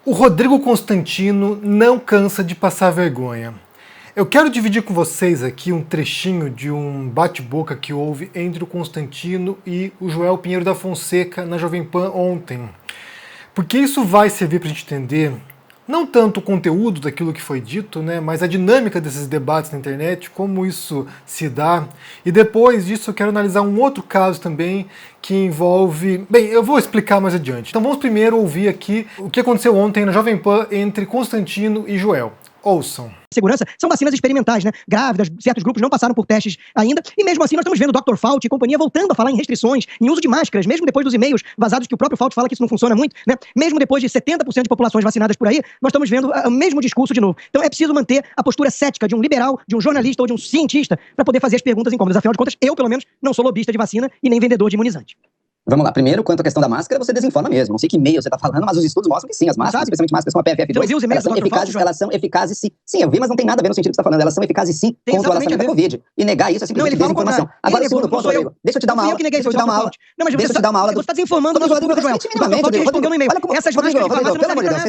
O Rodrigo Constantino não cansa de passar vergonha. Eu quero dividir com vocês aqui um trechinho de um bate-boca que houve entre o Constantino e o Joel Pinheiro da Fonseca na Jovem Pan ontem. Porque isso vai servir para a gente entender não tanto o conteúdo daquilo que foi dito, mas a dinâmica desses debates na internet, como isso se dá. E depois disso eu quero analisar um outro caso também que envolve... Bem, eu vou explicar mais adiante. Então vamos primeiro ouvir aqui o que aconteceu ontem na Jovem Pan entre Constantino e Joel. Ouçam. Segurança são vacinas experimentais, né? Grávidas, certos grupos não passaram por testes ainda, e mesmo assim nós estamos vendo o Dr. Fauci e companhia voltando a falar em restrições, em uso de máscaras, mesmo depois dos e-mails vazados que o próprio Fauci fala que isso não funciona muito, né? Mesmo depois de 70% de populações vacinadas por aí, nós estamos vendo o mesmo discurso de novo. Então é preciso manter a postura cética de um liberal, de um jornalista ou de um cientista para poder fazer as perguntas incômodas. Afinal de contas, eu, pelo menos, não sou lobista de vacina e nem vendedor de imunizante. Vamos lá, primeiro, quanto à questão da máscara, você desinforma mesmo. Não sei que e-mail você está falando, mas os estudos mostram que sim, as máscaras, especialmente máscaras com a PFF2, elas são eficazes sim. Sim, eu vi, mas não tem nada a ver no sentido que você está falando. Elas são eficazes sim contra o alaçamento da Covid. E negar isso é simplesmente desinformação. Agora, o segundo ponto, Rodrigo, deixa eu te dar uma aula. Deixa eu te dar uma aula. Você está desinformando o Rodrigo. Respeite minimamente, Rodrigo, pelo amor de Deus,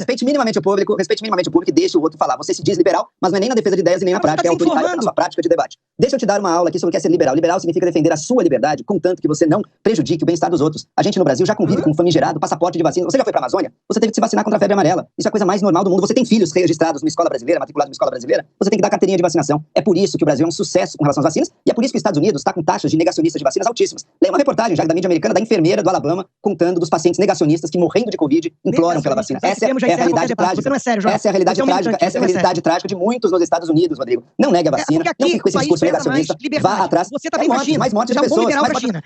respeite minimamente o público e deixe o outro falar. Você se diz liberal, mas não é nem na defesa de ideias e nem na prática, é autoritário na sua prática de debate. Deixa eu te dar uma aula aqui sobre o que é ser liberal. Liberal significa defender a sua liberdade, contanto que você não prejudique o bem-estar dos outros. A gente no Brasil já convive com um famigerado passaporte de vacina. Você já foi pra Amazônia? Você teve que se vacinar contra a febre amarela. Isso é a coisa mais normal do mundo. Você tem filhos registrados numa escola brasileira, matriculados numa escola brasileira, você tem que dar carteirinha de vacinação. É por isso que o Brasil é um sucesso com relação às vacinas e é por isso que os Estados Unidos está com taxas de negacionistas de vacinas altíssimas. Leia uma reportagem já da mídia americana da enfermeira do Alabama contando dos pacientes negacionistas que morrendo de Covid imploram pela vacina. Essa é a realidade trágica. Essa é a realidade trágica. Essa é a realidade trágica de muitos nos Estados Unidos, Rodrigo. Não negue a vacina, não fique com esse discurso negacionista. Vá atrás. Você tá bem pra China. Mais mortes de pessoas.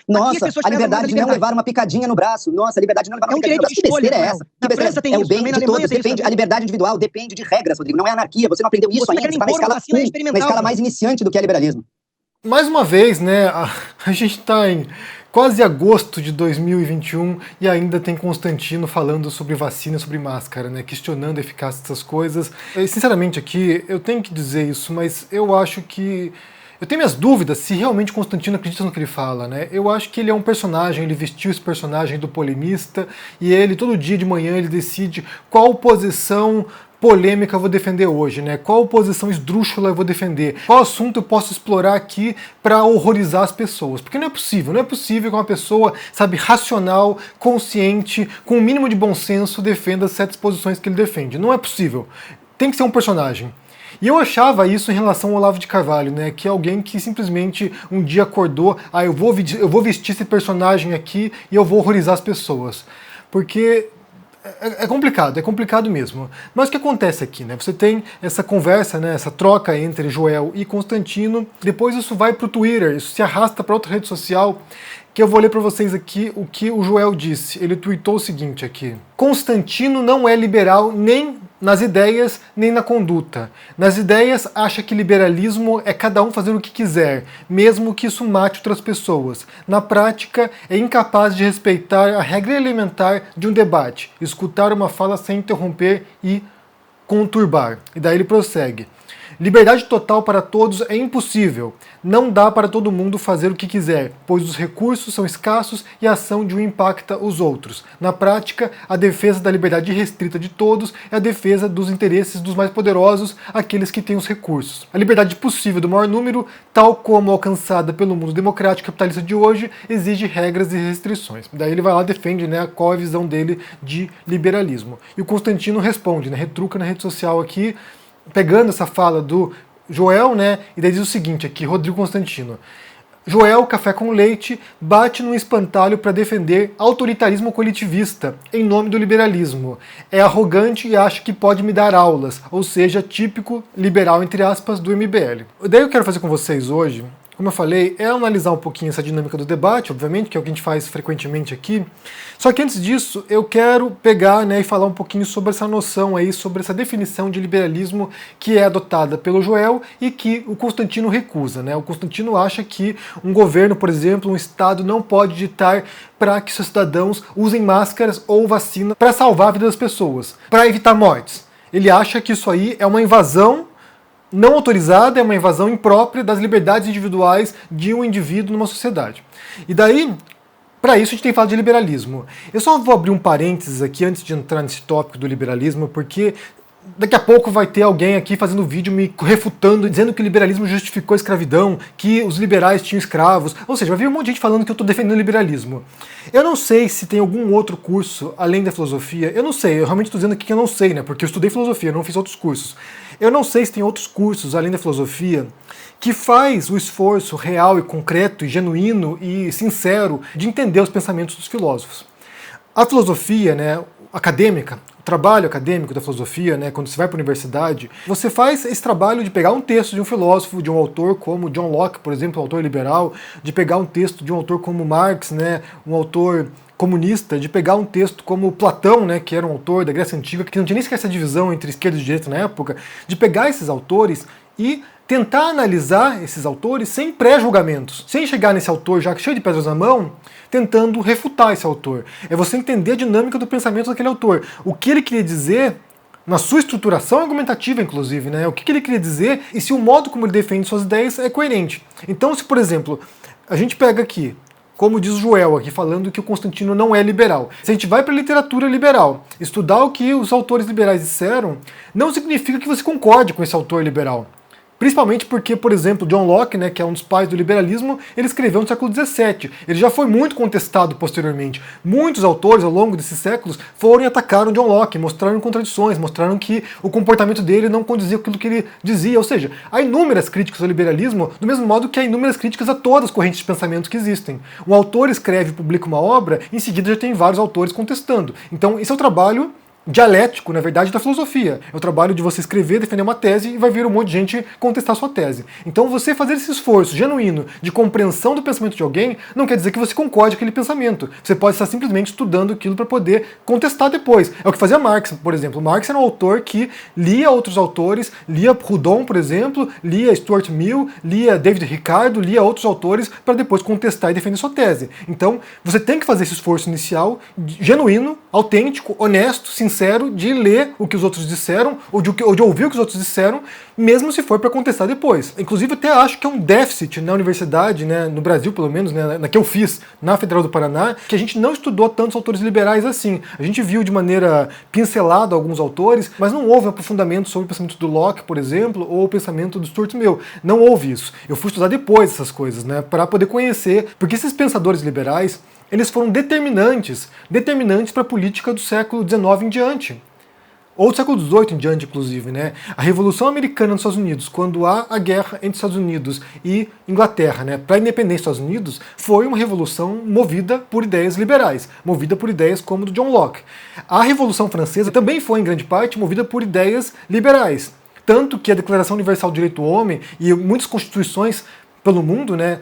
Nossa, a liberdade de não levar uma picadinha no braço. Nossa, a liberdade de não levar uma picadinha no braço. Que besteira é essa? É o bem de todos. Depende, a liberdade individual depende de regras, Rodrigo. Não é anarquia. Você não aprendeu isso ainda. Você está na escala mais iniciante do que é liberalismo. Mais uma vez, a gente está em quase agosto de 2021 e ainda tem Constantino falando sobre vacina, sobre máscara, questionando a eficácia dessas coisas. Sinceramente aqui, eu tenho que dizer isso, mas eu acho que... Eu tenho minhas dúvidas se realmente Constantino acredita no que ele fala, Eu acho que ele é um personagem, ele vestiu esse personagem do polemista e ele, todo dia de manhã, ele decide qual posição polêmica eu vou defender hoje, Qual posição esdrúxula eu vou defender? Qual assunto eu posso explorar aqui para horrorizar as pessoas? Porque não é possível que uma pessoa, racional, consciente, com o mínimo de bom senso, defenda certas posições que ele defende. Não é possível. Tem que ser um personagem. E eu achava isso em relação ao Olavo de Carvalho, que é alguém que simplesmente um dia acordou, eu vou vestir esse personagem aqui e eu vou horrorizar as pessoas. Porque é complicado mesmo. Mas o que acontece aqui, Você tem essa conversa, essa troca entre Joel e Constantino, depois isso vai para o Twitter, isso se arrasta para outra rede social, que eu vou ler para vocês aqui o que o Joel disse. Ele tweetou o seguinte aqui: Constantino não é liberal nem nas ideias, nem na conduta. Nas ideias, acha que liberalismo é cada um fazer o que quiser, mesmo que isso mate outras pessoas. Na prática, é incapaz de respeitar a regra elementar de um debate, escutar uma fala sem interromper e conturbar. E daí ele prossegue: liberdade total para todos é impossível. Não dá para todo mundo fazer o que quiser, pois os recursos são escassos e a ação de um impacta os outros. Na prática, a defesa da liberdade restrita de todos é a defesa dos interesses dos mais poderosos, aqueles que têm os recursos. A liberdade possível do maior número, tal como alcançada pelo mundo democrático capitalista de hoje, exige regras e restrições. Daí ele vai lá e defende qual é a visão dele de liberalismo. E o Constantino responde, retruca na rede social aqui, pegando essa fala do Joel, e daí diz o seguinte aqui, Rodrigo Constantino: Joel, café com leite, bate num espantalho para defender autoritarismo coletivista em nome do liberalismo. É arrogante e acha que pode me dar aulas, ou seja, típico liberal, entre aspas, do MBL. Daí eu quero fazer com vocês hoje, como eu falei, é analisar um pouquinho essa dinâmica do debate, obviamente, que é o que a gente faz frequentemente aqui. Só que antes disso, eu quero pegar e falar um pouquinho sobre essa noção aí, sobre essa definição de liberalismo que é adotada pelo Joel e que o Constantino recusa. O Constantino acha que um governo, por exemplo, um Estado não pode ditar para que seus cidadãos usem máscaras ou vacina para salvar a vida das pessoas, para evitar mortes. Ele acha que isso aí é uma invasão não autorizada, é uma invasão imprópria das liberdades individuais de um indivíduo numa sociedade. E daí, Para isso a gente tem que falar de liberalismo. Eu só vou abrir um parênteses aqui antes de entrar nesse tópico do liberalismo, porque daqui a pouco vai ter alguém aqui fazendo vídeo me refutando, dizendo que o liberalismo justificou a escravidão, que os liberais tinham escravos. Ou seja, vai vir um monte de gente falando que eu estou defendendo o liberalismo. Eu não sei se tem algum outro curso além da filosofia. Eu não sei, eu realmente estou dizendo aqui que eu não sei, né? Porque eu estudei filosofia, não fiz outros cursos. Eu não sei se tem outros cursos além da filosofia que faz o esforço real e concreto, e genuíno e sincero de entender os pensamentos dos filósofos. A filosofia, né, acadêmica, o trabalho acadêmico da filosofia, né, quando você vai para a universidade, você faz esse trabalho de pegar um texto de um filósofo, de um autor como John Locke, por exemplo, um autor liberal, de pegar um texto de um autor como Marx, né, um autor comunista, de pegar um texto como Platão, né, que era um autor da Grécia Antiga, que não tinha nem sequer essa divisão entre esquerda e direita na época, de pegar esses autores e tentar analisar esses autores sem pré-julgamentos, sem chegar nesse autor já cheio de pedras na mão, tentando refutar esse autor. É você entender a dinâmica do pensamento daquele autor. O que ele queria dizer na sua estruturação argumentativa, inclusive, né? O que ele queria dizer e se o modo como ele defende suas ideias é coerente. Então, se, por exemplo, a gente pega aqui, como diz o Joel aqui, falando que o Constantino não é liberal. Se a gente vai para a literatura liberal, estudar o que os autores liberais disseram, não significa que você concorde com esse autor liberal. Principalmente porque, por exemplo, John Locke, né, que é um dos pais do liberalismo, ele escreveu no século XVII. Ele já foi muito contestado posteriormente. Muitos autores, ao longo desses séculos, foram e atacaram John Locke, mostraram contradições, mostraram que o comportamento dele não condizia com aquilo que ele dizia. Ou seja, há inúmeras críticas ao liberalismo, do mesmo modo que há inúmeras críticas a todas as correntes de pensamento que existem. Um autor escreve e publica uma obra, em seguida já tem vários autores contestando. Então, esse é o trabalho dialético, na verdade, da filosofia. É o trabalho de você escrever, defender uma tese e vai vir um monte de gente contestar a sua tese. Então você fazer esse esforço genuíno de compreensão do pensamento de alguém não quer dizer que você concorde com aquele pensamento. Você pode estar simplesmente estudando aquilo para poder contestar depois. É o que fazia Marx, por exemplo. Marx era um autor que lia outros autores, lia Proudhon, por exemplo, lia Stuart Mill, lia David Ricardo, lia outros autores para depois contestar e defender sua tese. Então você tem que fazer esse esforço inicial genuíno, autêntico, honesto, sincero, de ler o que os outros disseram, ou de ouvir o que os outros disseram, mesmo se for para contestar depois. Inclusive, eu até acho que é um déficit na universidade, né, no Brasil pelo menos, né, na que eu fiz, na Federal do Paraná, que a gente não estudou tantos autores liberais assim. A gente viu de maneira pincelada alguns autores, mas não houve um aprofundamento sobre o pensamento do Locke, por exemplo, ou o pensamento do Stuart Mill. Não houve isso. Eu fui estudar depois essas coisas, né, para poder conhecer, porque esses pensadores liberais, eles foram determinantes para a política do século XIX em diante. Ou do século XVIII em diante, inclusive, né? A Revolução Americana nos Estados Unidos, quando há a guerra entre Estados Unidos e Inglaterra, né, para a independência dos Estados Unidos, foi uma revolução movida por ideias liberais, movida por ideias como do John Locke. A Revolução Francesa também foi, em grande parte, movida por ideias liberais. Tanto que a Declaração Universal do Direito do Homem e muitas constituições pelo mundo, né,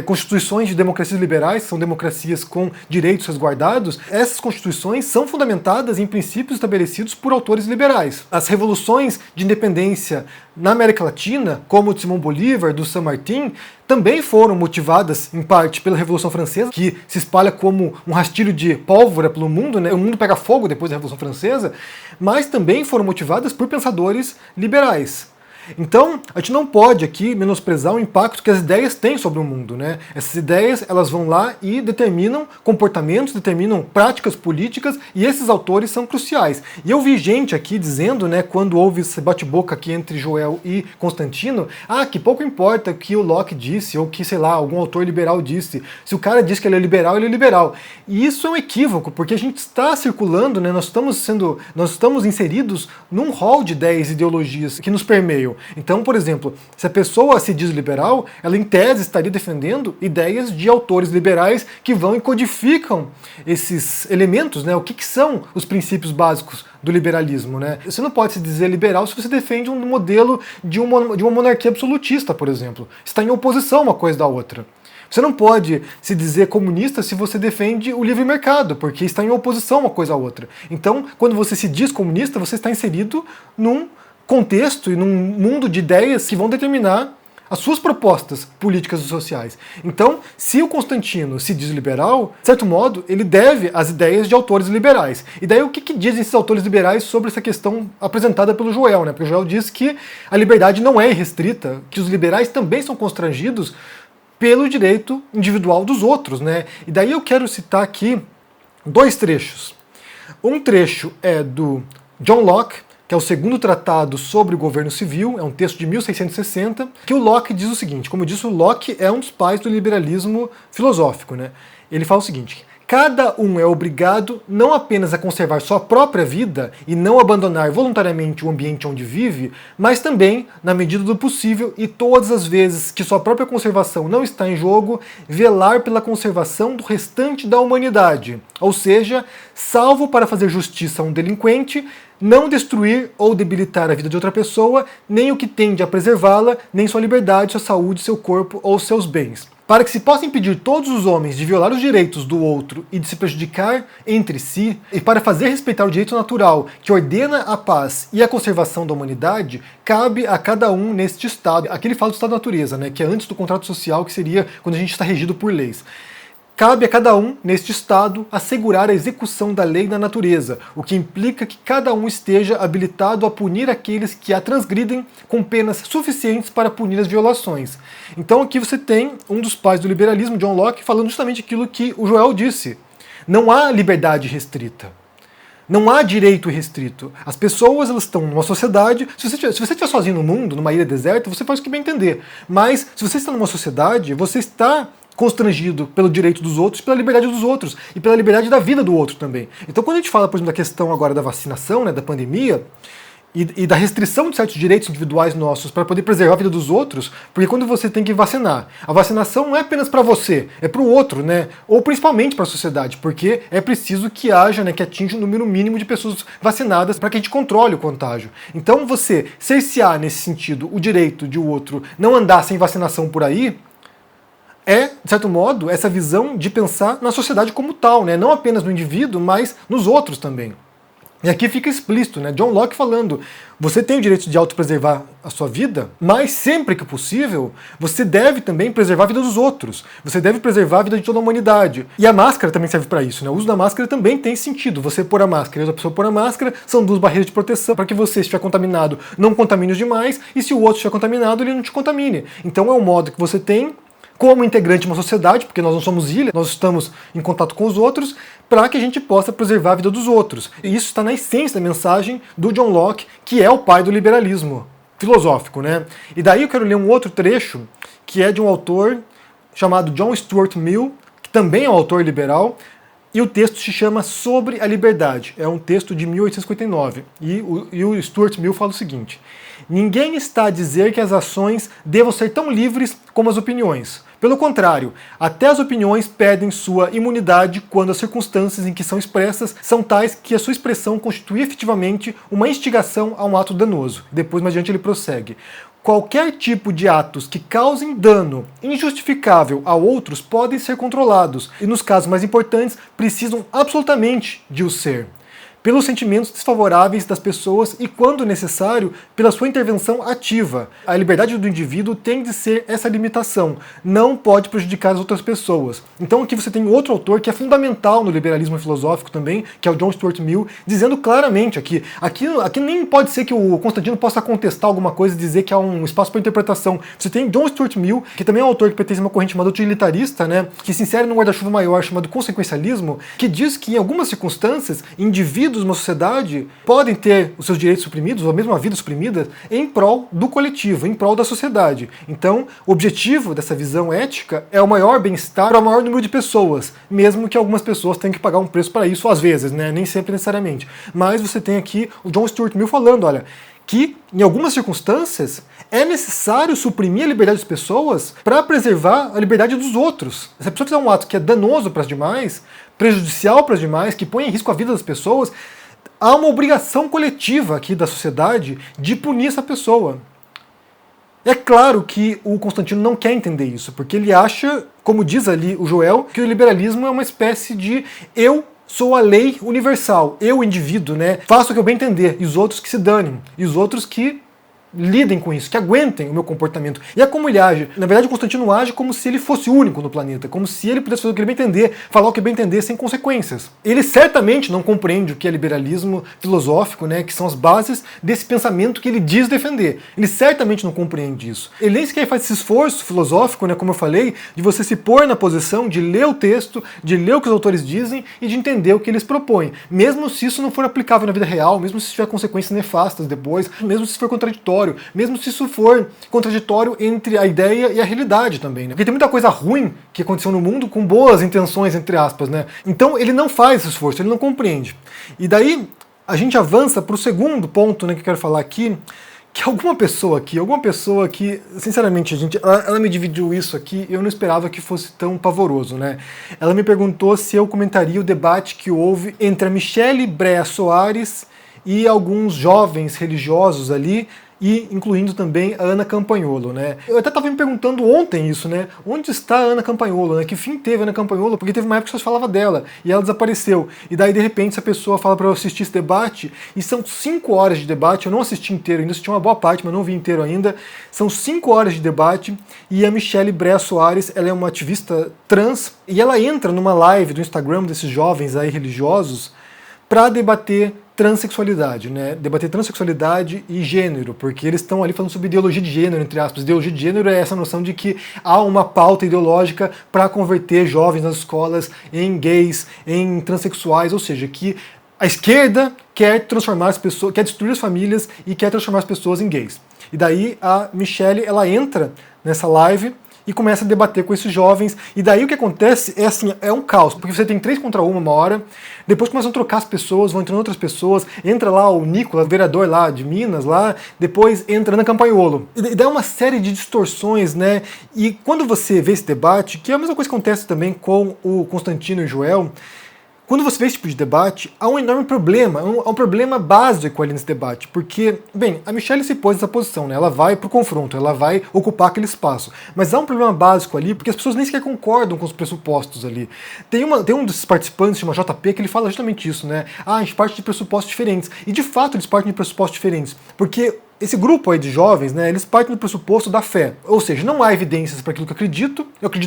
constituições de democracias liberais, são democracias com direitos resguardados, essas constituições são fundamentadas em princípios estabelecidos por autores liberais. As revoluções de independência na América Latina, como o de Simão Bolívar, do San Martín, também foram motivadas, em parte, pela Revolução Francesa, que se espalha como um rastilho de pólvora pelo mundo, né? O mundo pega fogo depois da Revolução Francesa, mas também foram motivadas por pensadores liberais. Então, a gente não pode aqui menosprezar o impacto que as ideias têm sobre o mundo, né? Essas ideias, elas vão lá e determinam comportamentos, determinam práticas políticas, e esses autores são cruciais. E eu vi gente aqui dizendo, né, quando houve esse bate-boca aqui entre Joel e Constantino, que pouco importa o que o Locke disse, ou que, sei lá, algum autor liberal disse. Se o cara diz que ele é liberal, ele é liberal. E isso é um equívoco, porque a gente está circulando, né, nós estamos inseridos num rol de ideias e ideologias que nos permeiam. Então, por exemplo, se a pessoa se diz liberal, ela em tese estaria defendendo ideias de autores liberais que vão e codificam esses elementos, né? O que são os princípios básicos do liberalismo, né? Você não pode se dizer liberal se você defende um modelo de uma monarquia absolutista, por exemplo. Está em oposição uma coisa da outra. Você não pode se dizer comunista se você defende o livre mercado, porque está em oposição uma coisa à outra. Então, quando você se diz comunista, você está inserido num contexto e num mundo de ideias que vão determinar as suas propostas políticas e sociais. Então, se o Constantino se diz liberal, de certo modo, ele deve às ideias de autores liberais. E daí o que dizem esses autores liberais sobre essa questão apresentada pelo Joel, né? Porque o Joel diz que a liberdade não é irrestrita, que os liberais também são constrangidos pelo direito individual dos outros, né? E daí eu quero citar aqui 2 trechos. Um trecho é do John Locke, que é o segundo tratado sobre o governo civil, é um texto de 1660, que o Locke diz o seguinte, como eu disse, o Locke é um dos pais do liberalismo filosófico, né? Ele fala o seguinte: cada um é obrigado não apenas a conservar sua própria vida e não abandonar voluntariamente o ambiente onde vive, mas também, na medida do possível e todas as vezes que sua própria conservação não está em jogo, velar pela conservação do restante da humanidade, ou seja, salvo para fazer justiça a um delinquente, não destruir ou debilitar a vida de outra pessoa, nem o que tende a preservá-la, nem sua liberdade, sua saúde, seu corpo ou seus bens. Para que se possa impedir todos os homens de violar os direitos do outro e de se prejudicar entre si, e para fazer respeitar o direito natural que ordena a paz e a conservação da humanidade, cabe a cada um neste estado. Aqui ele fala do estado da natureza, né, que é antes do contrato social, que seria quando a gente está regido por leis. Cabe a cada um, neste estado, assegurar a execução da lei na natureza, o que implica que cada um esteja habilitado a punir aqueles que a transgridem com penas suficientes para punir as violações. Então aqui você tem um dos pais do liberalismo, John Locke, falando justamente aquilo que o Joel disse. Não há liberdade restrita. Não há direito restrito. As pessoas, elas estão numa sociedade. Se você estiver sozinho no mundo, numa ilha deserta, você faz o que bem entender. Mas se você está numa sociedade, você está constrangido pelo direito dos outros, pela liberdade dos outros e pela liberdade da vida do outro também. Então quando a gente fala, por exemplo, da questão agora da vacinação, né, da pandemia, e da restrição de certos direitos individuais nossos para poder preservar a vida dos outros, porque quando você tem que vacinar, a vacinação não é apenas para você, é para o outro, né? Ou principalmente para a sociedade, porque é preciso que haja, né, que atinja um número mínimo de pessoas vacinadas para que a gente controle o contágio. Então você cercear nesse sentido o direito de o outro não andar sem vacinação por aí, é, de certo modo, essa visão de pensar na sociedade como tal, né? Não apenas no indivíduo, mas nos outros também. E aqui fica explícito, né? John Locke falando, você tem o direito de autopreservar a sua vida, mas sempre que possível, você deve também preservar a vida dos outros. Você deve preservar a vida de toda a humanidade. E a máscara também serve para isso, né? O uso da máscara também tem sentido. Você pôr a máscara e outra pessoa pôr a máscara, são 2 barreiras de proteção para que você, se estiver contaminado, não contamine os demais, e se o outro estiver contaminado, ele não te contamine. Então é um modo que você tem como integrante de uma sociedade, porque nós não somos ilha, nós estamos em contato com os outros, para que a gente possa preservar a vida dos outros. E isso está na essência da mensagem do John Locke, que é o pai do liberalismo filosófico, né? E daí eu quero ler um outro trecho, que é de um autor chamado John Stuart Mill, que também é um autor liberal, e o texto se chama Sobre a Liberdade. É um texto de 1859. E o Stuart Mill fala o seguinte: ninguém está a dizer que as ações devam ser tão livres como as opiniões. Pelo contrário, até as opiniões perdem sua imunidade quando as circunstâncias em que são expressas são tais que a sua expressão constitui efetivamente uma instigação a um ato danoso. Depois, mais adiante, ele prossegue. Qualquer tipo de atos que causem dano injustificável a outros podem ser controlados e, nos casos mais importantes, precisam absolutamente de o ser, pelos sentimentos desfavoráveis das pessoas e, quando necessário, pela sua intervenção ativa. A liberdade do indivíduo tem de ser essa limitação, não pode prejudicar as outras pessoas. Então aqui você tem outro autor que é fundamental no liberalismo filosófico também, que é o John Stuart Mill, dizendo claramente aqui nem pode ser que o Constantino possa contestar alguma coisa e dizer que há um espaço para interpretação. Você tem John Stuart Mill, que também é um autor que pertence a uma corrente chamada utilitarista, né, que se insere num guarda-chuva maior chamado consequencialismo, que diz que em algumas circunstâncias, indivíduos uma sociedade podem ter os seus direitos suprimidos, ou mesmo a vida suprimida, em prol do coletivo, em prol da sociedade. Então, o objetivo dessa visão ética é o maior bem-estar para o maior número de pessoas, mesmo que algumas pessoas tenham que pagar um preço para isso, às vezes, né? Nem sempre necessariamente. Mas você tem aqui o John Stuart Mill falando, olha, que em algumas circunstâncias é necessário suprimir a liberdade das pessoas para preservar a liberdade dos outros. Se a pessoa fizer um ato que é danoso para as demais, prejudicial para as demais, que põe em risco a vida das pessoas, há uma obrigação coletiva aqui da sociedade de punir essa pessoa. É claro que o Constantino não quer entender isso, porque ele acha, como diz ali o Joel, que o liberalismo é uma espécie de eu sou a lei universal, eu, indivíduo, né, faço o que eu bem entender, e os outros que se danem, e os outros que lidem com isso, que aguentem o meu comportamento. E é como ele age. Na verdade, o Constantino age como se ele fosse único no planeta, como se ele pudesse fazer o que ele bem entender, falar o que bem entender sem consequências. Ele certamente não compreende o que é liberalismo filosófico, né, que são as bases desse pensamento que ele diz defender. Ele certamente não compreende isso. Ele nem sequer faz esse esforço filosófico, né, como eu falei, de você se pôr na posição de ler o texto, de ler o que os autores dizem e de entender o que eles propõem. Mesmo se isso não for aplicável na vida real, mesmo se tiver consequências nefastas depois, mesmo se for contraditório, mesmo se isso for contraditório entre a ideia e a realidade também, né? Porque tem muita coisa ruim que aconteceu no mundo com boas intenções, entre aspas, né? Então ele não faz esse esforço, ele não compreende. E daí a gente avança para o segundo ponto, né, que eu quero falar aqui, que alguma pessoa que, sinceramente, gente, ela me dividiu isso aqui e eu não esperava que fosse tão pavoroso, né? Ela me perguntou se eu comentaria o debate que houve entre a Michelle Brea Soares e alguns jovens religiosos ali, e incluindo também a Ana Campagnolo, né? Eu até estava me perguntando ontem isso, né? Onde está a Ana Campagnolo, né? Que fim teve a Ana Campagnolo? Porque teve uma época que só falava dela, e ela desapareceu. E daí, de repente, essa pessoa fala para eu assistir esse debate, e são 5 horas de debate, eu não assisti inteiro ainda, assisti uma boa parte, mas não vi inteiro ainda. São 5 horas de debate, e a Michelle Brea Soares, ela é uma ativista trans, e ela entra numa live do Instagram desses jovens aí religiosos para debater transexualidade, né? Debater transexualidade e gênero, porque eles estão ali falando sobre ideologia de gênero, entre aspas. Ideologia de gênero é essa noção de que há uma pauta ideológica para converter jovens nas escolas em gays, em transexuais, ou seja, que a esquerda quer transformar as pessoas, quer destruir as famílias e quer transformar as pessoas em gays. E daí a Michelle, ela entra nessa live e começa a debater com esses jovens, e daí o que acontece é assim, é um caos, porque você tem 3 contra 1 uma hora, depois começam a trocar as pessoas, vão entrando outras pessoas, entra lá o Nicolas, vereador lá de Minas, lá, depois entra Ana Campagnolo. E daí uma série de distorções, né, e quando você vê esse debate, que é a mesma coisa que acontece também com o Constantino e o Joel, quando você vê esse tipo de debate, há um enorme problema, há um problema básico ali nesse debate, porque, bem, a Michelle se pôs nessa posição, né? Ela vai pro confronto, ela vai ocupar aquele espaço, mas há um problema básico ali, porque as pessoas nem sequer concordam com os pressupostos ali. Tem um desses participantes, chama JP, que ele fala justamente isso, né? Ah, a gente parte de pressupostos diferentes, e de fato eles partem de pressupostos diferentes, porque esse grupo aí de jovens, né, eles partem do pressuposto da fé. Ou seja, não há evidências para aquilo que eu acredito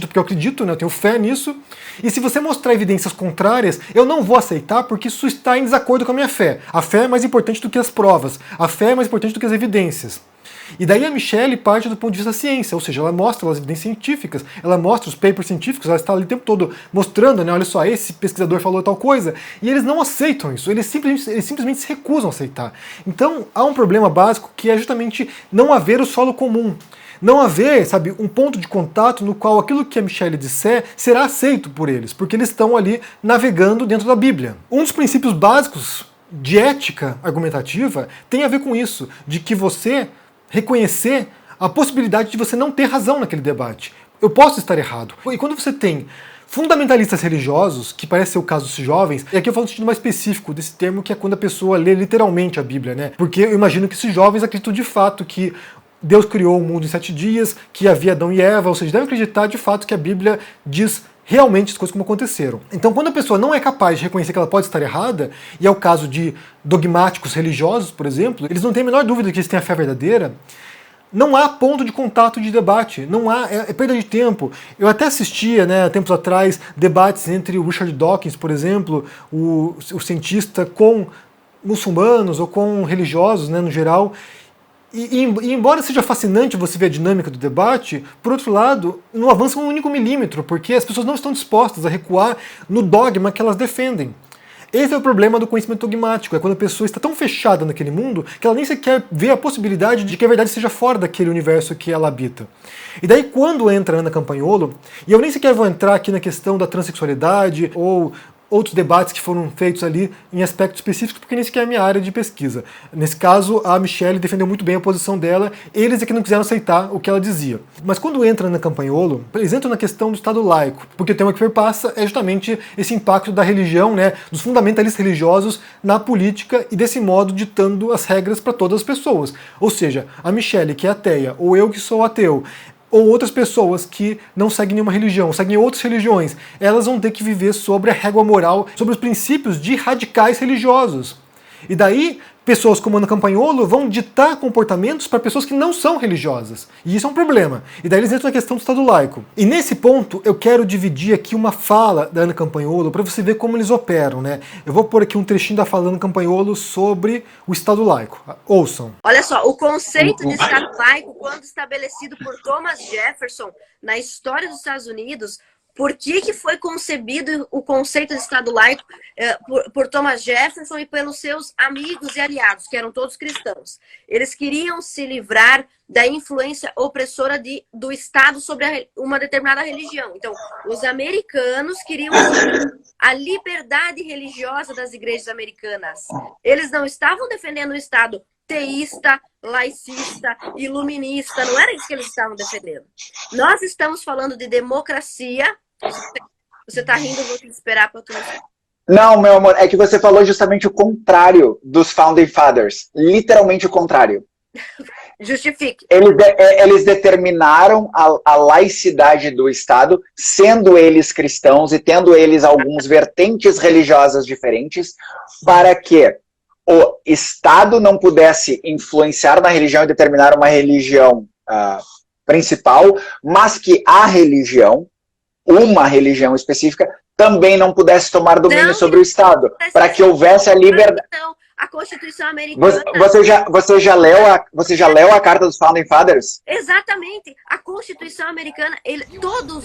porque eu acredito, né, eu tenho fé nisso, e se você mostrar evidências contrárias, eu não vou aceitar porque isso está em desacordo com a minha fé. A fé é mais importante do que as provas, a fé é mais importante do que as evidências. E daí a Michelle parte do ponto de vista da ciência, ou seja, ela mostra as evidências científicas, ela mostra os papers científicos, ela está ali o tempo todo mostrando, né, olha só, esse pesquisador falou tal coisa, e eles não aceitam isso, eles simplesmente se recusam a aceitar. Então há um problema básico que é justamente não haver o solo comum. Não haver, sabe, um ponto de contato no qual aquilo que a Michelle disser será aceito por eles, porque eles estão ali navegando dentro da Bíblia. Um dos princípios básicos de ética argumentativa tem a ver com isso, de que você reconhecer a possibilidade de você não ter razão naquele debate. Eu posso estar errado. E quando você tem fundamentalistas religiosos, que parece ser o caso desses jovens, e aqui eu falo no sentido mais específico desse termo, que é quando a pessoa lê literalmente a Bíblia, né? Porque eu imagino que esses jovens acreditam de fato que Deus criou o mundo em 7 dias, que havia Adão e Eva, ou seja, devem acreditar de fato que a Bíblia diz realmente as coisas como aconteceram. Então, quando a pessoa não é capaz de reconhecer que ela pode estar errada, e é o caso de dogmáticos religiosos, por exemplo, eles não têm a menor dúvida que eles têm a fé verdadeira, não há ponto de contato de debate, não há, é perda de tempo. Eu até assistia, né, tempos atrás, debates entre o Richard Dawkins, por exemplo, o cientista, com muçulmanos ou com religiosos, né, no geral. E embora seja fascinante você ver a dinâmica do debate, por outro lado, não avança um único milímetro, porque as pessoas não estão dispostas a recuar no dogma que elas defendem. Esse é o problema do conhecimento dogmático, é quando a pessoa está tão fechada naquele mundo que ela nem sequer vê a possibilidade de que a verdade seja fora daquele universo que ela habita. E daí quando entra a Ana Campagnolo, e eu nem sequer vou entrar aqui na questão da transexualidade ou outros debates que foram feitos ali em aspectos específicos, porque nem sequer é a minha área de pesquisa. Nesse caso, a Michelle defendeu muito bem a posição dela, eles é que não quiseram aceitar o que ela dizia. Mas quando entra na Campagnolo, eles entram na questão do Estado laico, porque o tema que perpassa é justamente esse impacto da religião, né, dos fundamentalistas religiosos na política e desse modo ditando as regras para todas as pessoas. Ou seja, a Michelle, que é ateia, ou eu que sou ateu, ou outras pessoas que não seguem nenhuma religião, seguem outras religiões, elas vão ter que viver sobre a régua moral, sobre os princípios de radicais religiosos. E daí, pessoas como Ana Campagnolo vão ditar comportamentos para pessoas que não são religiosas. E isso é um problema. E daí eles entram na questão do Estado laico. E nesse ponto eu quero dividir aqui uma fala da Ana Campagnolo para você ver como eles operam, né? Eu vou pôr aqui um trechinho da fala da Ana Campagnolo sobre o Estado laico. Ouçam. Olha só, o conceito de Estado laico, quando estabelecido por Thomas Jefferson na história dos Estados Unidos, por que foi concebido o conceito de Estado laico por Thomas Jefferson e pelos seus amigos e aliados, que eram todos cristãos? Eles queriam se livrar da influência opressora do Estado sobre uma determinada religião. Então, os americanos queriam a liberdade religiosa das igrejas americanas. Eles não estavam defendendo o Estado teísta, laicista, iluminista, não era isso que eles estavam defendendo. Nós estamos falando de democracia. Você tá rindo, eu vou te esperar para tu. Não, meu amor, é que você falou justamente o contrário dos Founding Fathers. Literalmente o contrário. Justifique. Eles determinaram a laicidade do Estado, sendo eles cristãos e tendo eles algumas vertentes religiosas diferentes, para que o Estado não pudesse influenciar na religião e determinar uma religião principal, mas que a religião, uma religião específica, também não pudesse tomar domínio sobre o Estado, para que houvesse a liberdade. A Constituição americana... Você já leu a Carta dos Founding Fathers? Exatamente. A Constituição americana, todos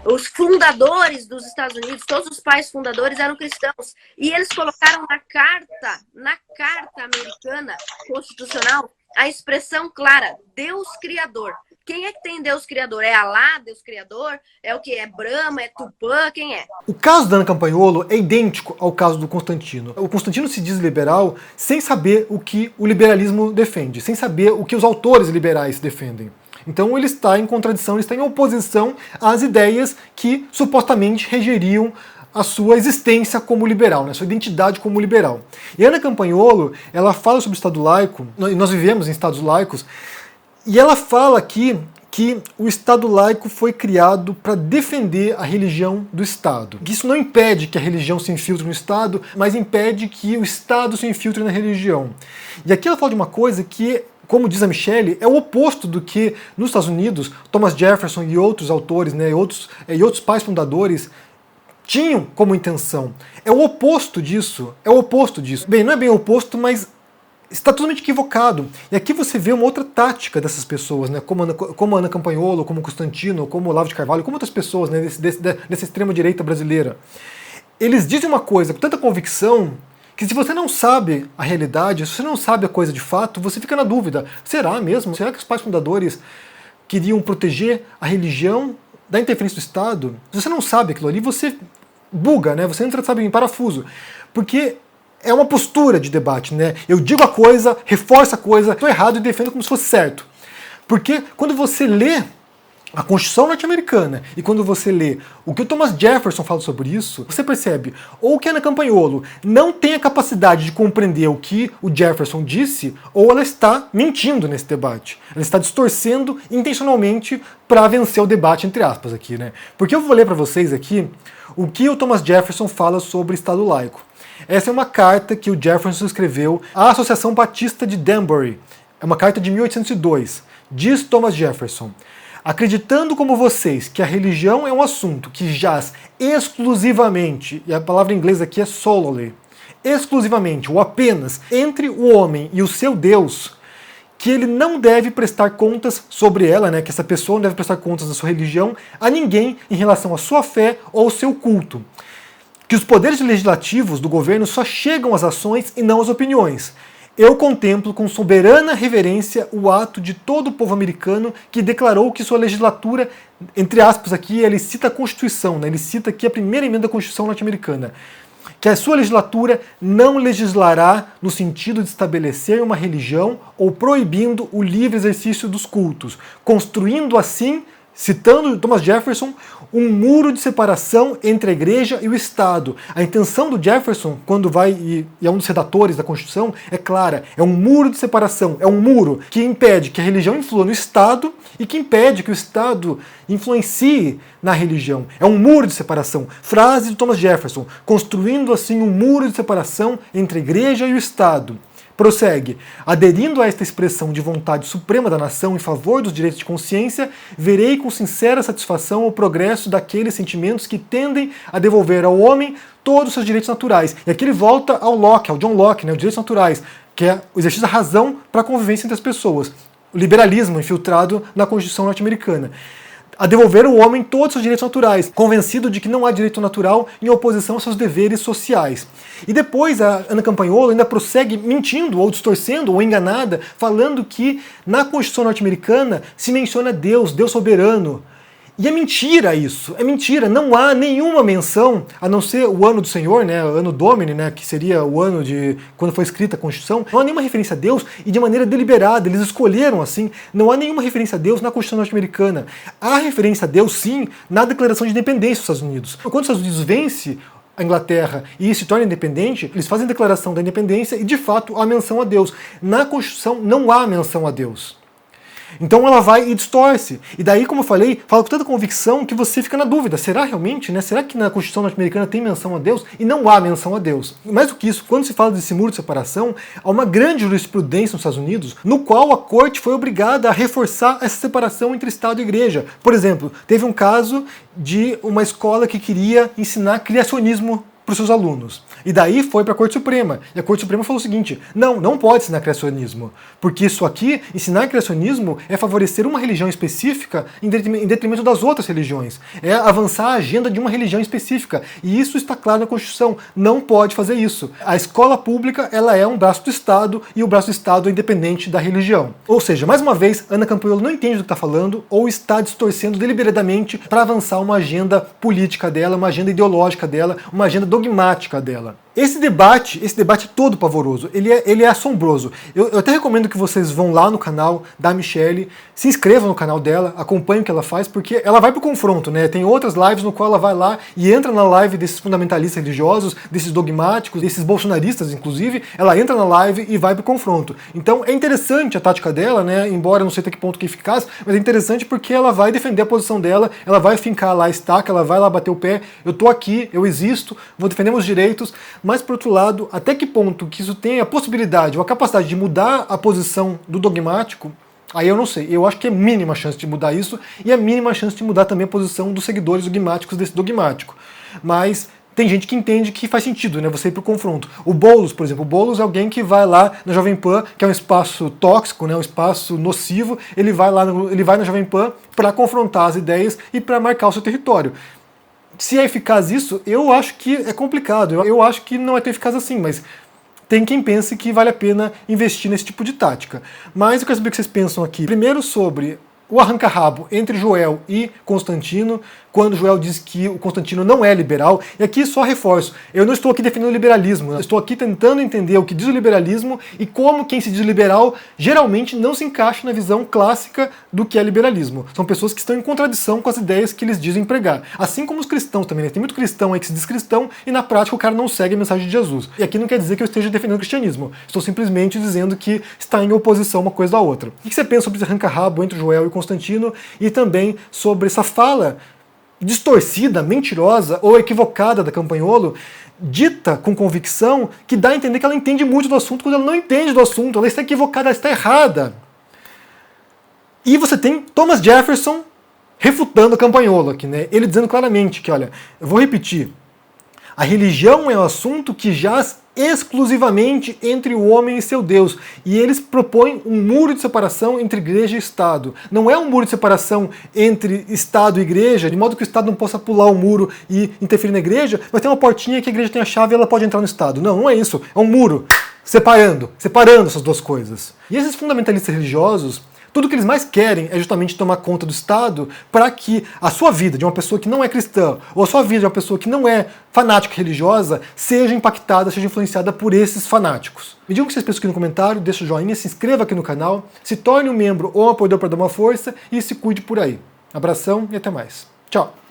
os fundadores dos Estados Unidos, todos os pais fundadores eram cristãos. E eles colocaram na Carta americana constitucional, a expressão clara, Deus Criador. Quem é que tem Deus Criador? É Alá, Deus Criador? É o que? É Brahma? É Tupã? Quem é? O caso da Ana Campagnolo é idêntico ao caso do Constantino. O Constantino se diz liberal sem saber o que o liberalismo defende, sem saber o que os autores liberais defendem. Então ele está em contradição, ele está em oposição às ideias que supostamente regeriam a sua existência como liberal, né, a sua identidade como liberal. E a Ana Campagnolo, ela fala sobre o Estado laico, nós vivemos em Estados laicos, e ela fala aqui que o Estado laico foi criado para defender a religião do Estado. Isso não impede que a religião se infiltre no Estado, mas impede que o Estado se infiltre na religião. E aqui ela fala de uma coisa que, como diz a Michelle, é o oposto do que nos Estados Unidos, Thomas Jefferson e outros autores, né, e outros pais fundadores tinham como intenção. É o oposto disso. É o oposto disso. Bem, não é bem o oposto, mas está totalmente equivocado. E aqui você vê uma outra tática dessas pessoas, né? Como a Ana Campagnolo, como Constantino, como Olavo de Carvalho, como outras pessoas, né, dessa extrema-direita brasileira. Eles dizem uma coisa com tanta convicção que se você não sabe a realidade, se você não sabe a coisa de fato, você fica na dúvida. Será mesmo? Será que os pais fundadores queriam proteger a religião da interferência do Estado? Se você não sabe aquilo ali, você buga, né? Você entra, sabe, em parafuso. Porque é uma postura de debate, né? Eu digo a coisa, reforço a coisa, estou errado e defendo como se fosse certo. Porque quando você lê a Constituição norte-americana e quando você lê o que o Thomas Jefferson fala sobre isso, você percebe ou que a Ana Campagnolo não tem a capacidade de compreender o que o Jefferson disse, ou ela está mentindo nesse debate. Ela está distorcendo intencionalmente para vencer o debate, entre aspas, aqui, né? Porque eu vou ler para vocês aqui o que o Thomas Jefferson fala sobre Estado laico. Essa é uma carta que o Jefferson escreveu à Associação Batista de Danbury. É uma carta de 1802. Diz Thomas Jefferson: acreditando como vocês que a religião é um assunto que jaz exclusivamente, e a palavra em inglês aqui é solely, exclusivamente ou apenas entre o homem e o seu Deus, que ele não deve prestar contas sobre ela, né, que essa pessoa não deve prestar contas da sua religião a ninguém em relação à sua fé ou ao seu culto. Que os poderes legislativos do governo só chegam às ações e não às opiniões. Eu contemplo com soberana reverência o ato de todo o povo americano que declarou que sua legislatura, entre aspas aqui, ele cita a Constituição, né? Ele cita aqui a primeira emenda da Constituição norte-americana, que a sua legislatura não legislará no sentido de estabelecer uma religião ou proibindo o livre exercício dos cultos, construindo assim citando Thomas Jefferson, um muro de separação entre a igreja e o Estado. A intenção do Jefferson, quando vai e é um dos redatores da Constituição, é clara, é um muro de separação, é um muro que impede que a religião influa no Estado e que impede que o Estado influencie na religião. É um muro de separação. Frase de Thomas Jefferson, construindo assim um muro de separação entre a igreja e o Estado. Prossegue, aderindo a esta expressão de vontade suprema da nação em favor dos direitos de consciência, verei com sincera satisfação o progresso daqueles sentimentos que tendem a devolver ao homem todos os seus direitos naturais. E aqui ele volta ao Locke, ao John Locke, os direitos naturais, que é o exercício da razão para a convivência entre as pessoas. O liberalismo infiltrado na Constituição norte-americana. A devolver ao homem todos os seus direitos naturais, convencido de que não há direito natural em oposição aos seus deveres sociais. E depois a Ana Campagnolo ainda prossegue mentindo, ou distorcendo, ou enganada, falando que na Constituição norte-americana se menciona Deus, Deus soberano. E é mentira isso, é mentira, não há nenhuma menção, a não ser o ano do Senhor, o ano Domini, que seria o ano de quando foi escrita a Constituição, não há nenhuma referência a Deus e de maneira deliberada, eles escolheram assim, não há nenhuma referência a Deus na Constituição norte-americana. Há referência a Deus sim na Declaração de Independência dos Estados Unidos. Quando os Estados Unidos vence a Inglaterra e se torna independente, eles fazem a declaração da independência e de fato há menção a Deus. Na Constituição não há menção a Deus. Então ela vai e distorce. E daí, como eu falei, fala com tanta convicção que você fica na dúvida. Será realmente, Será que na Constituição norte-americana tem menção a Deus? E não há menção a Deus. Mais do que isso, quando se fala desse muro de separação, há uma grande jurisprudência nos Estados Unidos, no qual a corte foi obrigada a reforçar essa separação entre Estado e Igreja. Por exemplo, teve um caso de uma escola que queria ensinar criacionismo para os seus alunos. E daí foi para a Corte Suprema. E a Corte Suprema falou o seguinte, não pode ensinar criacionismo, porque isso aqui, ensinar criacionismo é favorecer uma religião específica em detrimento das outras religiões. É avançar a agenda de uma religião específica. E isso está claro na Constituição. Não pode fazer isso. A escola pública, ela é um braço do Estado e o braço do Estado é independente da religião. Ou seja, mais uma vez, Ana Campagnolo não entende do que está falando ou está distorcendo deliberadamente para avançar uma agenda política dela, uma agenda ideológica dela, uma agenda dogmática dela. Esse debate é todo pavoroso, ele é assombroso. Eu até recomendo que vocês vão lá no canal da Michelle, se inscrevam no canal dela, acompanhem o que ela faz, porque ela vai pro confronto, Tem outras lives no qual ela vai lá e entra na live desses fundamentalistas religiosos, desses dogmáticos, desses bolsonaristas, inclusive, ela entra na live e vai pro confronto. Então é interessante a tática dela, Embora não sei até que ponto que é eficaz, mas é interessante porque ela vai defender a posição dela, ela vai fincar lá a estaca, ela vai lá bater o pé, eu tô aqui, eu existo, vou defender meus direitos. Mas, por outro lado, até que ponto que isso tem a possibilidade ou a capacidade de mudar a posição do dogmático, aí eu não sei. Eu acho que é mínima a chance de mudar isso e é mínima a chance de mudar também a posição dos seguidores dogmáticos desse dogmático. Mas tem gente que entende que faz sentido, você ir pro confronto. O Boulos, por exemplo, o Boulos é alguém que vai lá na Jovem Pan, que é um espaço tóxico, um espaço nocivo, ele vai na Jovem Pan para confrontar as ideias e para marcar o seu território. Se é eficaz isso, eu acho que é complicado. Eu acho que não é tão eficaz assim, mas tem quem pense que vale a pena investir nesse tipo de tática. Mas eu quero saber o que vocês pensam aqui. Primeiro sobre o arranca-rabo entre Joel e Constantino, quando Joel diz que o Constantino não é liberal. E aqui só reforço, eu não estou aqui defendendo o liberalismo, eu estou aqui tentando entender o que diz o liberalismo e como quem se diz liberal geralmente não se encaixa na visão clássica do que é liberalismo. São pessoas que estão em contradição com as ideias que eles dizem pregar. Assim como os cristãos também, Tem muito cristão aí que se diz cristão e na prática o cara não segue a mensagem de Jesus. E aqui não quer dizer que eu esteja defendendo o cristianismo, estou simplesmente dizendo que está em oposição uma coisa à outra. O que você pensa sobre esse arranca-rabo entre Joel e Constantino e também sobre essa fala distorcida, mentirosa ou equivocada da Campagnolo, dita com convicção, que dá a entender que ela entende muito do assunto quando ela não entende do assunto, ela está equivocada, ela está errada. E você tem Thomas Jefferson refutando a Campagnolo aqui, Ele dizendo claramente que, olha, eu vou repetir, a religião é um assunto que jaz exclusivamente entre o homem e seu Deus. E eles propõem um muro de separação entre igreja e Estado. Não é um muro de separação entre Estado e igreja, de modo que o Estado não possa pular o muro e interferir na igreja, mas tem uma portinha que a igreja tem a chave e ela pode entrar no Estado. Não é isso. É um muro separando essas duas coisas. E esses fundamentalistas religiosos, tudo que eles mais querem é justamente tomar conta do Estado para que a sua vida de uma pessoa que não é cristã ou a sua vida de uma pessoa que não é fanática religiosa seja impactada, seja influenciada por esses fanáticos. Me digam o que vocês pensam aqui no comentário, deixa o joinha, se inscreva aqui no canal, se torne um membro ou um apoiador para dar uma força e se cuide por aí. Abração e até mais. Tchau!